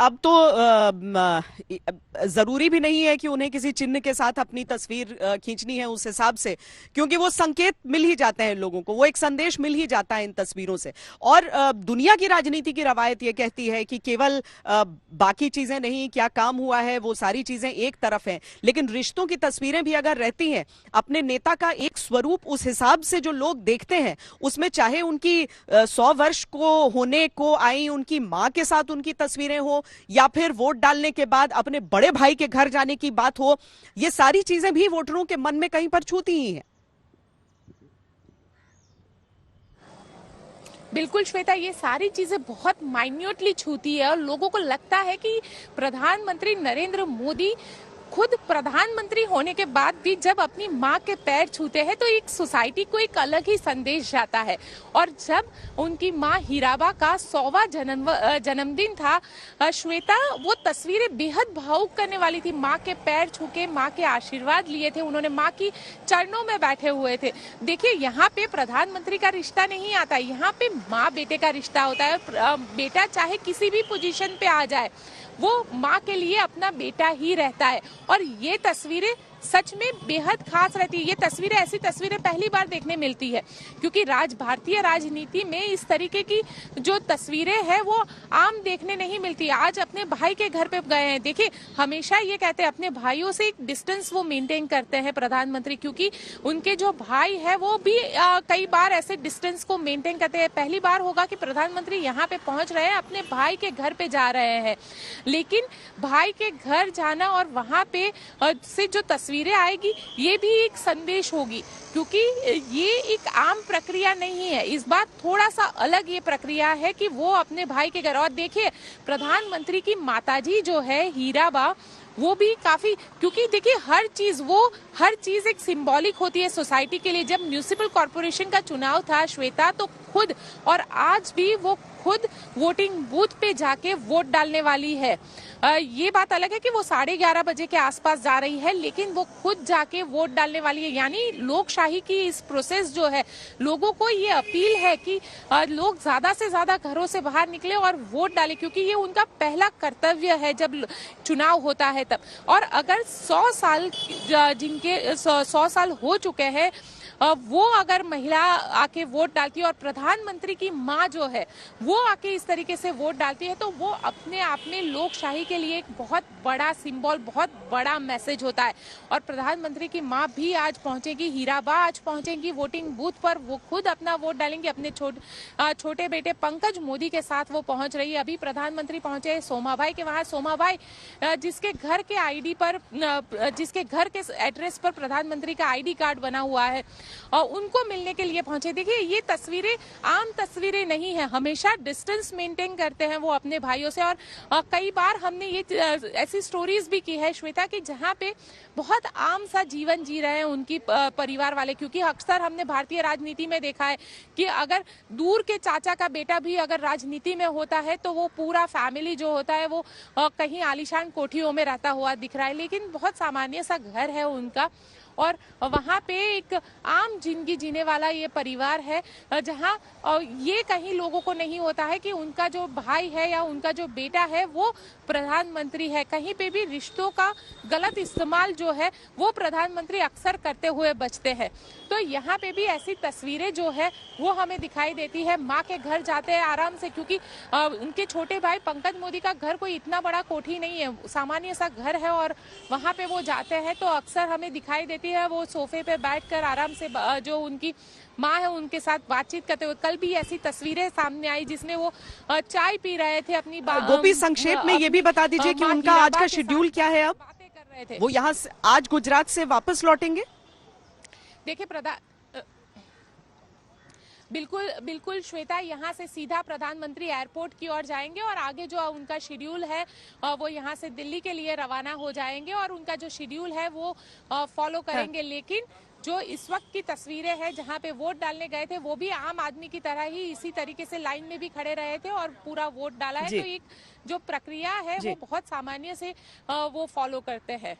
अब तो जरूरी भी नहीं है कि उन्हें किसी चिन्ह के साथ अपनी तस्वीर खींचनी है उस हिसाब से, क्योंकि वो संकेत मिल ही जाते हैं लोगों को, वो एक संदेश मिल ही जाता है इन तस्वीरों से। और दुनिया की राजनीति की रवायत ये कहती है कि केवल बाकी चीजें नहीं, क्या काम हुआ है वो सारी चीजें एक तरफ हैं, लेकिन रिश्तों की तस्वीरें भी अगर रहती हैं, अपने नेता का एक स्वरूप उस हिसाब से जो लोग देखते हैं, उसमें चाहे उनकी 100 वर्ष को होने को आई उनकी मां के साथ उनकी तस्वीरें हो, या फिर वोट डालने के बाद अपने बड़े भाई के घर जाने की बात हो, ये सारी चीजें भी वोटरों के मन में कहीं पर छूती ही हैं। बिल्कुल श्वेता, ये सारी चीजें बहुत माइन्यूटली छूती है और लोगों को लगता है कि प्रधानमंत्री नरेंद्र मोदी खुद प्रधानमंत्री होने के बाद भी जब अपनी माँ के पैर छूते हैं तो एक सोसाइटी को एक अलग ही संदेश जाता है। और जब उनकी माँ हीराबा का 100वां जन्मदिन था श्वेता, वो तस्वीरें बेहद भावुक करने वाली थी। माँ के पैर छू के माँ के आशीर्वाद लिए थे उन्होंने, माँ की चरणों में बैठे हुए थे। देखिए, यहाँ पे प्रधानमंत्री का रिश्ता नहीं आता, यहाँ पे माँ बेटे का रिश्ता होता है। बेटा चाहे किसी भी पोजीशन पे आ जाए, वो माँ के लिए अपना बेटा ही रहता है। और ये तस्वीरें सच में बेहद खास रहती है। ये तस्वीरें, ऐसी तस्वीरें पहली बार देखने मिलती है, क्योंकि भारतीय राजनीति में इस तरीके की जो तस्वीरें हैं वो आम देखने नहीं मिलती। आज अपने भाई के घर पे गए हैं। देखिए, हमेशा ये कहते हैं अपने भाइयों से एक डिस्टेंस वो मेंटेन करते हैं प्रधानमंत्री, क्योंकि उनके जो भाई है वो भी कई बार ऐसे डिस्टेंस को मेंटेन करते हैं। पहली बार होगा कि प्रधानमंत्री यहाँ पे पहुंच रहे हैं, अपने भाई के घर पे जा रहे हैं, लेकिन भाई के घर जाना और वहां पे से जो तस्वीरें आएगी ये भी एक संदेश होगी, क्योंकि ये एक आम प्रक्रिया नहीं है। इस बार थोड़ा सा अलग ये प्रक्रिया है कि वो अपने भाई के घर। और देखिए, प्रधानमंत्री की माताजी जो है हीराबा, वो भी काफी, क्योंकि देखिए हर चीज एक सिंबॉलिक होती है सोसाइटी के लिए। जब म्युनिसिपल कॉर्पोरेशन का चुनाव था श्वेता, तो खुद और आज भी वो खुद वोटिंग बूथ पे जाके वोट डालने वाली है। ये बात अलग है कि वो 11:30 बजे के आसपास जा रही है, लेकिन वो खुद जाके वोट डालने वाली है। यानी लोकशाही की इस प्रोसेस जो है, लोगों को ये अपील है कि लोग ज्यादा से ज्यादा घरों से बाहर निकले और वोट डालें, क्योंकि ये उनका पहला कर्तव्य है जब चुनाव होता है तब। और अगर 100 साल जिनके 100 साल हो चुके हैं, वो अगर महिला आके वोट डालती है और प्रधानमंत्री की माँ जो है वो आके इस तरीके से वोट डालती है, तो वो अपने आप में लोकशाही के लिए एक बहुत बड़ा सिंबल, बहुत बड़ा मैसेज होता है। और प्रधानमंत्री की माँ भी आज पहुंचेगी, हीराबा आज पहुंचेंगी वोटिंग बूथ पर, वो खुद अपना वोट डालेंगे। अपने छोटे बेटे पंकज मोदी के साथ वो पहुंच रही है। अभी प्रधानमंत्री पहुंचे सोमाभाई के वहां। सोमाभाई जिसके घर के आईडी पर, जिसके घर के एड्रेस पर प्रधानमंत्री का आईडी कार्ड बना हुआ है, और उनको मिलने के लिए पहुंचे। देखिए, ये तस्वीरें आम तस्वीरें नहीं है, हमेशा डिस्टेंस मेंटेन करते हैं वो अपने भाइयों से। और कई बार हमने ये ऐसी स्टोरीज भी की है श्वेता, कि जहां पे बहुत आम सा जीवन जी रहे हैं उनकी परिवार वाले। क्योंकि अक्सर हमने भारतीय राजनीति में देखा है कि अगर दूर के चाचा का बेटा भी अगर राजनीति में होता है तो वो पूरा फैमिली जो होता है वो कहीं आलीशान कोठियों में रहता हुआ दिख रहा है, लेकिन बहुत सामान्य सा घर है उनका। और वहाँ पे एक आम जिंदगी जीने वाला ये परिवार है, जहाँ ये कहीं लोगों को नहीं होता है कि उनका जो भाई है या उनका जो बेटा है वो प्रधानमंत्री है। कहीं पे भी रिश्तों का गलत इस्तेमाल जो है वो प्रधानमंत्री अक्सर करते हुए बचते हैं। तो यहाँ पे भी ऐसी तस्वीरें जो है वो हमें दिखाई देती है। माँ के घर जाते हैं आराम से, क्योंकि उनके छोटे भाई पंकज मोदी का घर कोई इतना बड़ा कोठी नहीं है, सामान्य सा घर है, और वहाँ पे वो जाते हैं तो अक्सर हमें दिखाई देती है वो सोफे पे बैठकर आराम से जो उनकी माँ है उनके साथ बातचीत करते हुए। कल भी ऐसी तस्वीरें सामने आई जिसमें वो चाय पी रहे थे अपनी गोपी, संक्षेप में ये भी बता दीजिए कि उनका आज का शेड्यूल क्या है। अब बातें कर रहे थे, वो यहाँ से आज गुजरात से वापस लौटेंगे। देखिए बिल्कुल श्वेता, यहाँ से सीधा प्रधानमंत्री एयरपोर्ट की ओर जाएंगे और आगे जो उनका शेड्यूल है वो यहाँ से दिल्ली के लिए रवाना हो जाएंगे और उनका जो शेड्यूल है वो फॉलो करेंगे। लेकिन जो इस वक्त की तस्वीरें हैं जहाँ पे वोट डालने गए थे, वो भी आम आदमी की तरह ही इसी तरीके से लाइन में भी खड़े रहे थे और पूरा वोट डाला है। तो एक जो प्रक्रिया है वो बहुत सामान्य से वो फॉलो करते हैं।